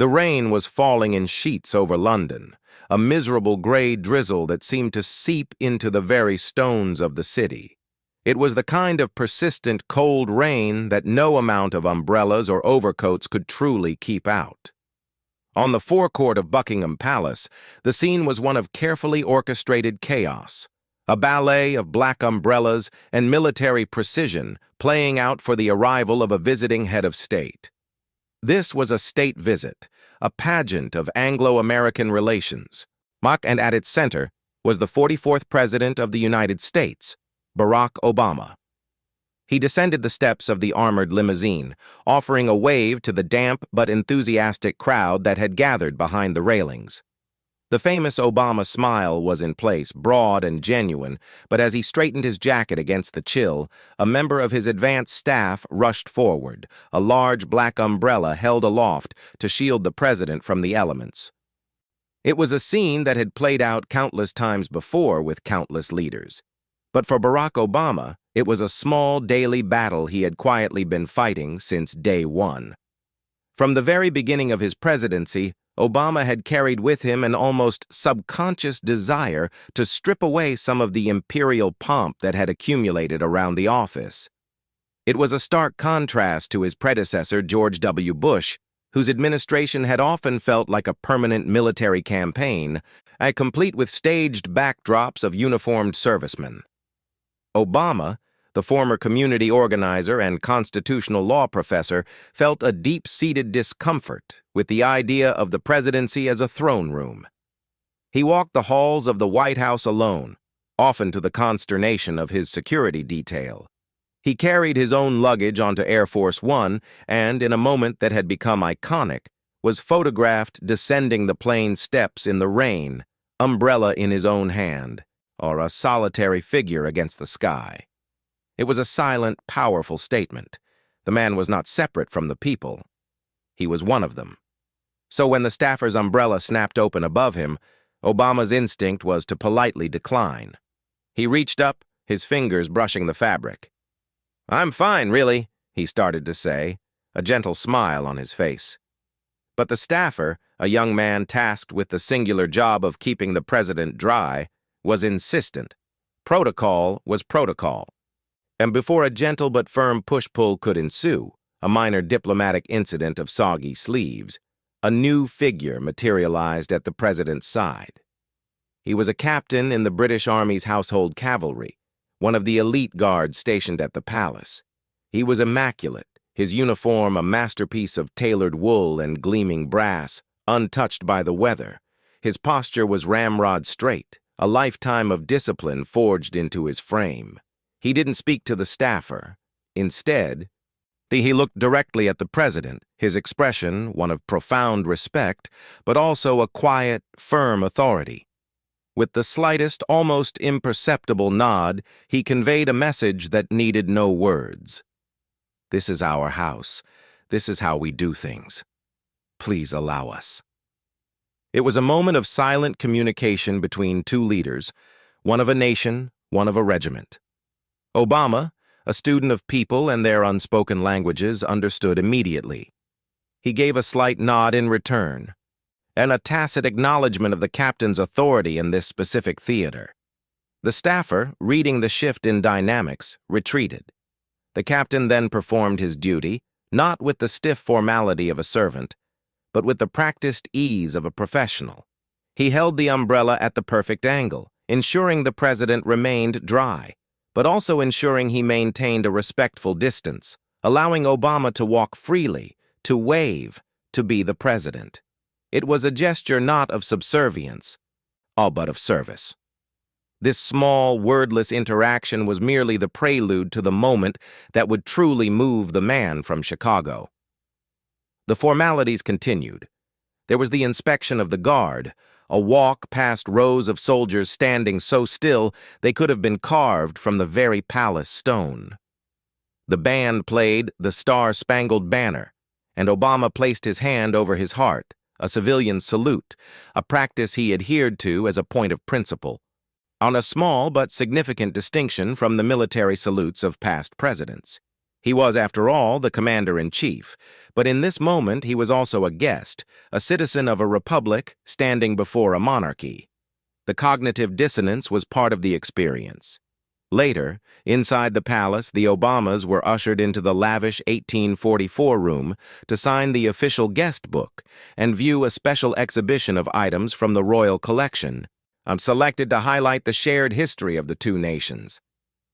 The rain was falling in sheets over London, a miserable gray drizzle that seemed to seep into the very stones of the city. It was the kind of persistent cold rain that no amount of umbrellas or overcoats could truly keep out. On the forecourt of Buckingham Palace, the scene was one of carefully orchestrated chaos, a ballet of black umbrellas and military precision playing out for the arrival of a visiting head of state. This was a state visit, a pageant of Anglo-American relations, and at its center was the 44th President of the United States, Barack Obama. He descended the steps of the armored limousine, offering a wave to the damp but enthusiastic crowd that had gathered behind the railings. The famous Obama smile was in place, broad and genuine, but as he straightened his jacket against the chill, a member of his advanced staff rushed forward, a large black umbrella held aloft to shield the president from the elements. It was a scene that had played out countless times before with countless leaders. But for Barack Obama, it was a small daily battle he had quietly been fighting since day one. From the very beginning of his presidency, Obama had carried with him an almost subconscious desire to strip away some of the imperial pomp that had accumulated around the office. It was a stark contrast to his predecessor, George W. Bush, whose administration had often felt like a permanent military campaign, complete with staged backdrops of uniformed servicemen. Obama, the former community organizer and constitutional law professor, felt a deep-seated discomfort with the idea of the presidency as a throne room. He walked the halls of the White House alone, often to the consternation of his security detail. He carried his own luggage onto Air Force One and, in a moment that had become iconic, was photographed descending the plane steps in the rain, umbrella in his own hand, or a solitary figure against the sky. It was a silent, powerful statement. The man was not separate from the people. He was one of them. So when the staffer's umbrella snapped open above him, Obama's instinct was to politely decline. He reached up, his fingers brushing the fabric. "I'm fine, really," he started to say, a gentle smile on his face. But the staffer, a young man tasked with the singular job of keeping the president dry, was insistent. Protocol was protocol. And before a gentle but firm push-pull could ensue, a minor diplomatic incident of soggy sleeves, a new figure materialized at the president's side. He was a captain in the British Army's Household Cavalry, one of the elite guards stationed at the palace. He was immaculate, his uniform a masterpiece of tailored wool and gleaming brass, untouched by the weather. His posture was ramrod straight, a lifetime of discipline forged into his frame. He didn't speak to the staffer. Instead, he looked directly at the president, his expression one of profound respect, but also a quiet, firm authority. With the slightest, almost imperceptible nod, he conveyed a message that needed no words. "This is our house. This is how we do things. Please allow us." It was a moment of silent communication between two leaders, one of a nation, one of a regiment. Obama, a student of people and their unspoken languages, understood immediately. He gave a slight nod in return, and a tacit acknowledgement of the captain's authority in this specific theater. The staffer, reading the shift in dynamics, retreated. The captain then performed his duty, not with the stiff formality of a servant, but with the practiced ease of a professional. He held the umbrella at the perfect angle, ensuring the president remained dry, but also ensuring he maintained a respectful distance, allowing Obama to walk freely, to wave, to be the president. It was a gesture not of subservience, all but of service. This small, wordless interaction was merely the prelude to the moment that would truly move the man from Chicago. The formalities continued. There was the inspection of the guard, a walk past rows of soldiers standing so still they could have been carved from the very palace stone. The band played the Star-Spangled Banner, and Obama placed his hand over his heart, a civilian salute, a practice he adhered to as a point of principle, on a small but significant distinction from the military salutes of past presidents. He was, after all, the commander-in-chief, but in this moment he was also a guest, a citizen of a republic standing before a monarchy. The cognitive dissonance was part of the experience. Later, inside the palace, the Obamas were ushered into the lavish 1844 room to sign the official guest book and view a special exhibition of items from the royal collection, selected to highlight the shared history of the two nations.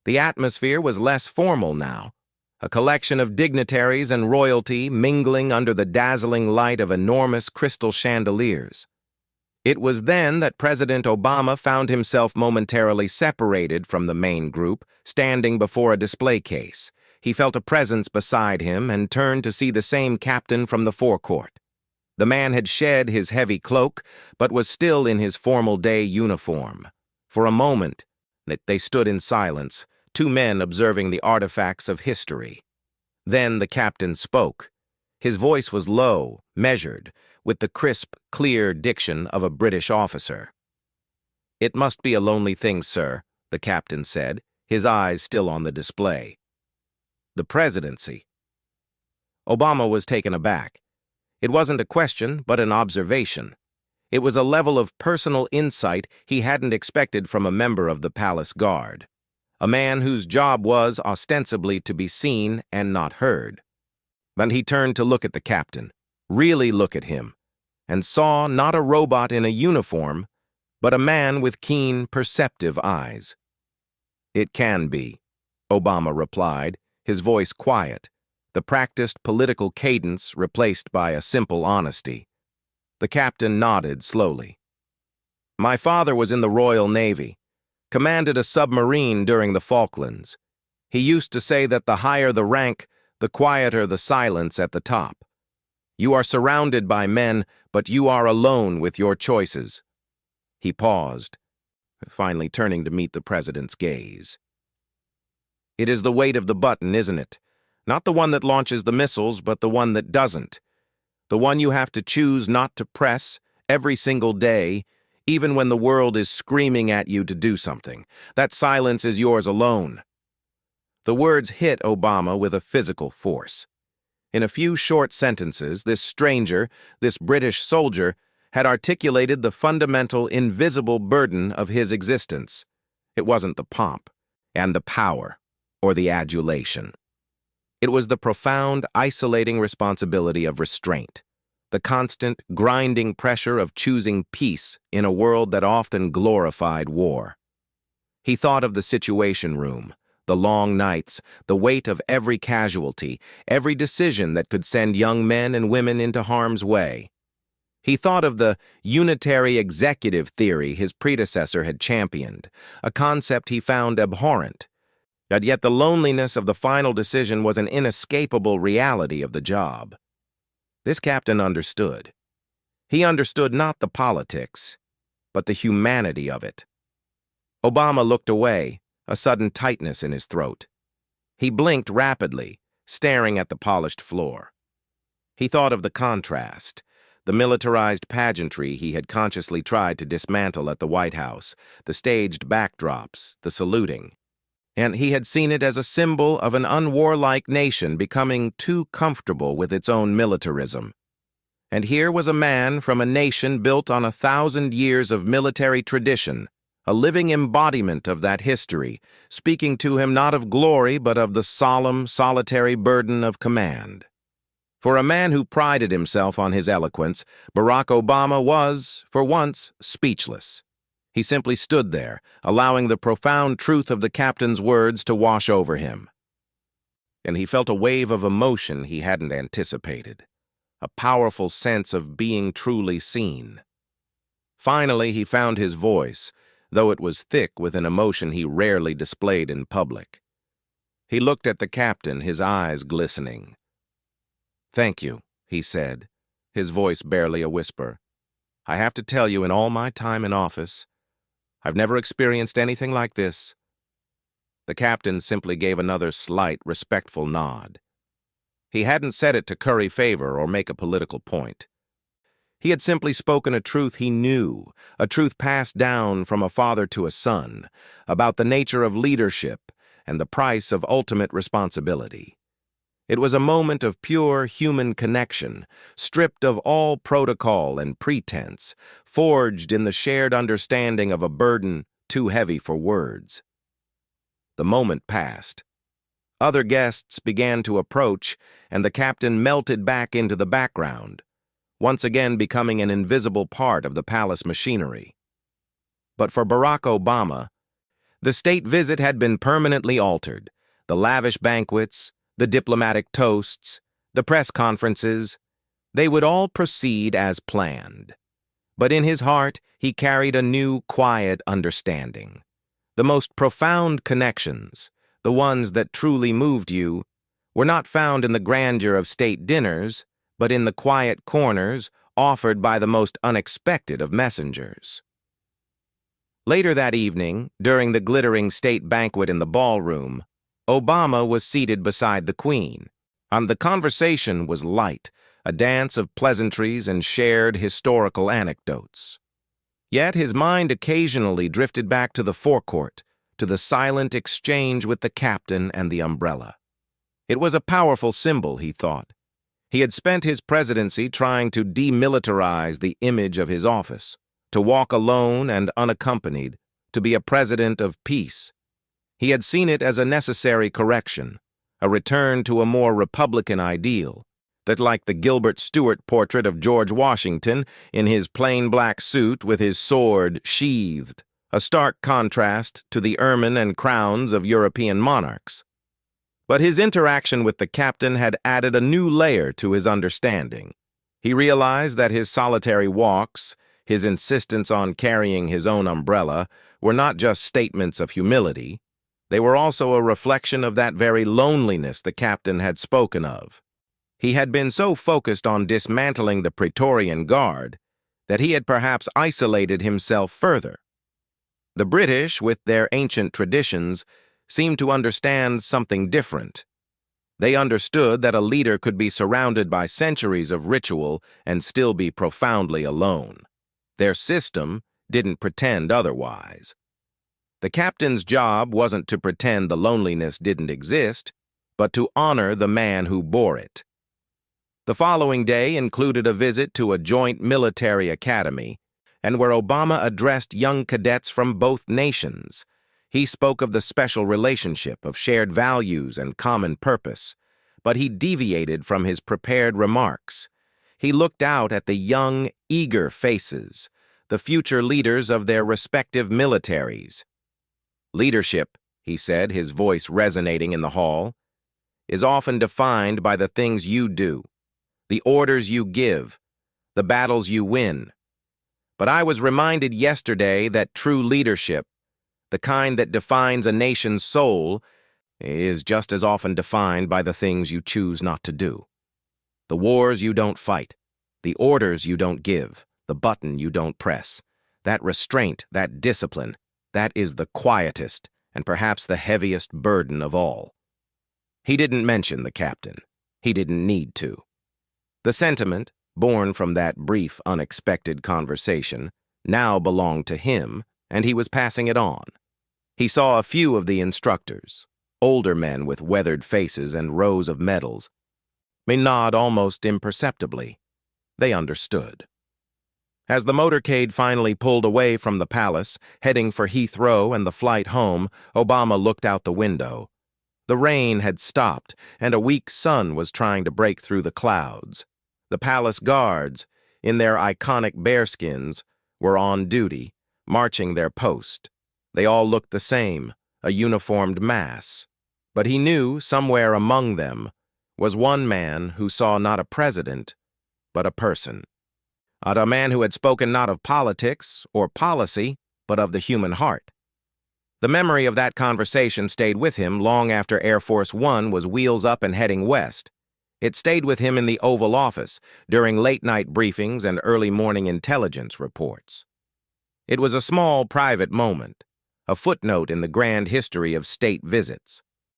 The atmosphere was less formal now, a collection of dignitaries and royalty mingling under the dazzling light of enormous crystal chandeliers. It was then that President Obama found himself momentarily separated from the main group, standing before a display case. He felt a presence beside him and turned to see the same captain from the forecourt. The man had shed his heavy cloak, but was still in his formal day uniform. For a moment, they stood in silence, two men observing the artifacts of history. Then the captain spoke. His voice was low, measured, with the crisp, clear diction of a British officer. "It must be a lonely thing, sir," the captain said, his eyes still on the display. "The presidency." Obama was taken aback. It wasn't a question, but an observation. It was a level of personal insight he hadn't expected from a member of the palace guard, a man whose job was ostensibly to be seen and not heard. But he turned to look at the captain, really look at him, and saw not a robot in a uniform, but a man with keen, perceptive eyes. "It can be," Obama replied, his voice quiet, the practiced political cadence replaced by a simple honesty. The captain nodded slowly. "My father was in the Royal Navy, commanded a submarine during the Falklands. He used to say that the higher the rank, the quieter the silence at the top. You are surrounded by men, but you are alone with your choices." He paused, finally turning to meet the president's gaze. "It is the weight of the button, isn't it? Not the one that launches the missiles, but the one that doesn't. The one you have to choose not to press every single day, even when the world is screaming at you to do something. That silence is yours alone." The words hit Obama with a physical force. In a few short sentences, this stranger, this British soldier, had articulated the fundamental, invisible burden of his existence. It wasn't the pomp, and the power, or the adulation. It was the profound, isolating responsibility of restraint, the constant, grinding pressure of choosing peace in a world that often glorified war. He thought of the Situation Room, the long nights, the weight of every casualty, every decision that could send young men and women into harm's way. He thought of the unitary executive theory his predecessor had championed, a concept he found abhorrent. But yet the loneliness of the final decision was an inescapable reality of the job. This captain understood. He understood not the politics, but the humanity of it. Obama looked away, a sudden tightness in his throat. He blinked rapidly, staring at the polished floor. He thought of the contrast, the militarized pageantry he had consciously tried to dismantle at the White House, the staged backdrops, the saluting. And he had seen it as a symbol of an unwarlike nation becoming too comfortable with its own militarism. And here was a man from a nation built on 1,000 years of military tradition, a living embodiment of that history, speaking to him not of glory but of the solemn, solitary burden of command. For a man who prided himself on his eloquence, Barack Obama was, for once, speechless. He simply stood there, allowing the profound truth of the captain's words to wash over him. And he felt a wave of emotion he hadn't anticipated, a powerful sense of being truly seen. Finally, he found his voice, though it was thick with an emotion he rarely displayed in public. He looked at the captain, his eyes glistening. "Thank you," he said, his voice barely a whisper. "I have to tell you, in all my time in office, I've never experienced anything like this." The captain simply gave another slight, respectful nod. He hadn't said it to curry favor or make a political point. He had simply spoken a truth he knew, a truth passed down from a father to a son, about the nature of leadership and the price of ultimate responsibility. It was a moment of pure human connection, stripped of all protocol and pretense, forged in the shared understanding of a burden too heavy for words. The moment passed. Other guests began to approach, and the captain melted back into the background, once again becoming an invisible part of the palace machinery. But for Barack Obama, the state visit had been permanently altered. The lavish banquets, the diplomatic toasts, the press conferences, they would all proceed as planned. But in his heart, he carried a new, quiet understanding. The most profound connections, the ones that truly moved you, were not found in the grandeur of state dinners, but in the quiet corners offered by the most unexpected of messengers. Later that evening, during the glittering state banquet in the ballroom, Obama was seated beside the Queen, and the conversation was light, a dance of pleasantries and shared historical anecdotes. Yet his mind occasionally drifted back to the forecourt, to the silent exchange with the captain and the umbrella. It was a powerful symbol, he thought. He had spent his presidency trying to demilitarize the image of his office, to walk alone and unaccompanied, to be a president of peace. He had seen it as a necessary correction, a return to a more Republican ideal, that like the Gilbert Stuart portrait of George Washington in his plain black suit with his sword sheathed, a stark contrast to the ermine and crowns of European monarchs. But his interaction with the captain had added a new layer to his understanding. He realized that his solitary walks, his insistence on carrying his own umbrella, were not just statements of humility. They were also a reflection of that very loneliness the captain had spoken of. He had been so focused on dismantling the Praetorian Guard that he had perhaps isolated himself further. The British, with their ancient traditions, seemed to understand something different. They understood that a leader could be surrounded by centuries of ritual and still be profoundly alone. Their system didn't pretend otherwise. The captain's job wasn't to pretend the loneliness didn't exist, but to honor the man who bore it. The following day included a visit to a joint military academy, and where Obama addressed young cadets from both nations. He spoke of the special relationship of shared values and common purpose, but he deviated from his prepared remarks. He looked out at the young, eager faces, the future leaders of their respective militaries. Leadership, he said, his voice resonating in the hall, is often defined by the things you do, the orders you give, the battles you win. But I was reminded yesterday that true leadership, the kind that defines a nation's soul, is just as often defined by the things you choose not to do. The wars you don't fight, the orders you don't give, the button you don't press. That restraint, that discipline, that is the quietest and perhaps the heaviest burden of all. He didn't mention the captain. He didn't need to. The sentiment, born from that brief, unexpected conversation, now belonged to him, and he was passing it on. He saw a few of the instructors, older men with weathered faces and rows of medals. They nod almost imperceptibly. They understood. As the motorcade finally pulled away from the palace, heading for Heathrow and the flight home, Obama looked out the window. The rain had stopped, and a weak sun was trying to break through the clouds. The palace guards, in their iconic bearskins, were on duty, marching their post. They all looked the same, a uniformed mass. But he knew somewhere among them was one man who saw not a president, but a person. A man who had spoken not of politics or policy, but of the human heart. The memory of that conversation stayed with him long after Air Force One was wheels up and heading west. It stayed with him in the Oval Office during late-night briefings and early morning intelligence reports. It was a small, private moment, a footnote in the grand history of state visits.